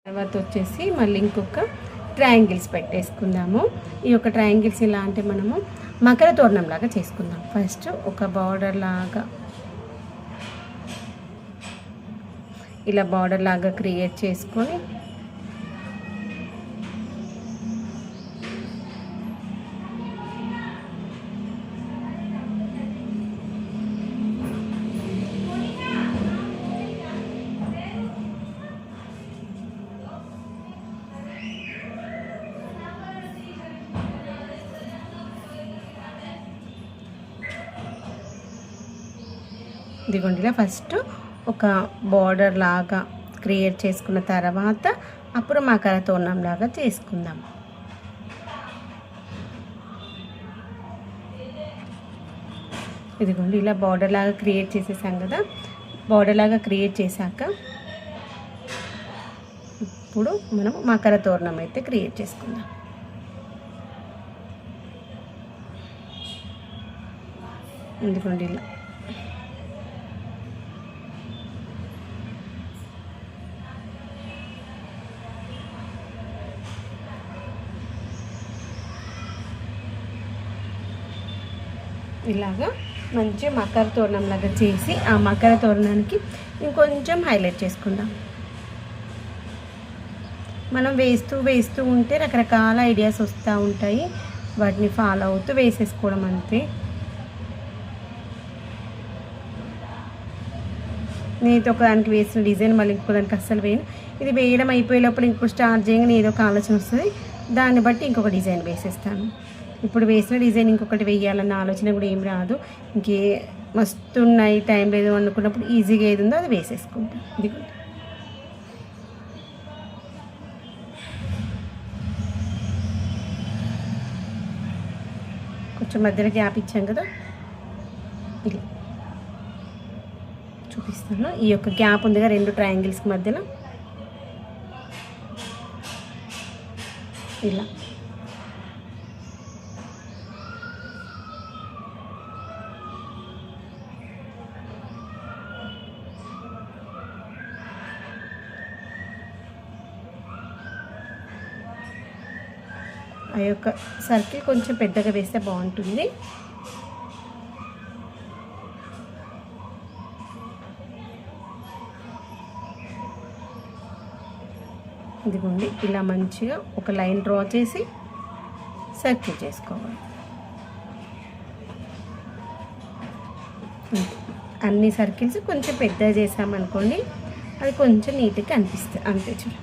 తర్వాత వచ్చేసి మళ్ళీ ఇంకొక ట్రయాంగిల్స్ పెట్టేసుకుందాము. ఈ యొక్క ట్రయాంగిల్స్ ఎలా అంటే మనము మకర తోరణం లాగా చేసుకుందాం. ఫస్ట్ ఒక బార్డర్ లాగా ఇలా బార్డర్ లాగా క్రియేట్ చేసుకొని ఇదిగోండి ఇలా ఫస్ట్ ఒక బార్డర్ లాగా క్రియేట్ చేసుకున్న తర్వాత అప్పుడు మకర తోరణం లాగా చేసుకుందాం. ఇదిగోండి ఇలా బార్డర్ లాగా క్రియేట్ చేసేసాం కదా. బార్డర్ లాగా క్రియేట్ చేశాక ఇప్పుడు మనం మకర తోరణం అయితే క్రియేట్ చేసుకుందాం. ఇదిగోండి ఇలా ఇలాగా మంచి మకర తోరణం లాగా చేసి ఆ మకర తోరణానికి ఇంకొంచెం హైలైట్ చేసుకుందాం. మనం వేస్తూ ఉంటే రకరకాల ఐడియాస్ వస్తూ ఉంటాయి. వాటిని ఫాలో అవుతూ వేసేసుకోవడం అంతే. నేను ఒకదానికి వేసిన డిజైన్ మళ్ళీ ఇంకొకదానికి అస్సలు వేయను. ఇది వేయడం అయిపోయే లోపల ఇంకొక స్టార్ట్ చేయగానే ఏదో ఒక ఆలోచన వస్తుంది. దాన్ని బట్టి ఇంకొక డిజైన్ వేసేస్తాను. ఇప్పుడు వేసిన డిజైన్ ఇంకొకటి వేయాలన్న ఆలోచన కూడా ఏం రాదు. ఇంకే మస్తు ఉన్నాయి టైం లేదు అనుకున్నప్పుడు ఈజీగా ఏది ఉందో అది వేసేసుకుంటాం. ఇది కొంచెం మధ్యలో గ్యాప్ ఇచ్చాం కదా, ఇది చూపిస్తాను. ఈ యొక్క గ్యాప్ ఉందిగా రెండు ట్రయాంగిల్స్కి మధ్యలో ఇలా ఆ యొక్క సర్కిల్ కొంచెం పెద్దగా వేస్తే బాగుంటుంది. ఇదిగోండి ఇలా మంచిగా ఒక లైన్ డ్రా చేసి సర్కిల్ చేసుకోవాలి. అన్ని సర్కిల్స్ కొంచెం పెద్దగా చేసామనుకోండి, అది కొంచెం నీట్గా అనిపిస్తుంది. అంతే చూడండి.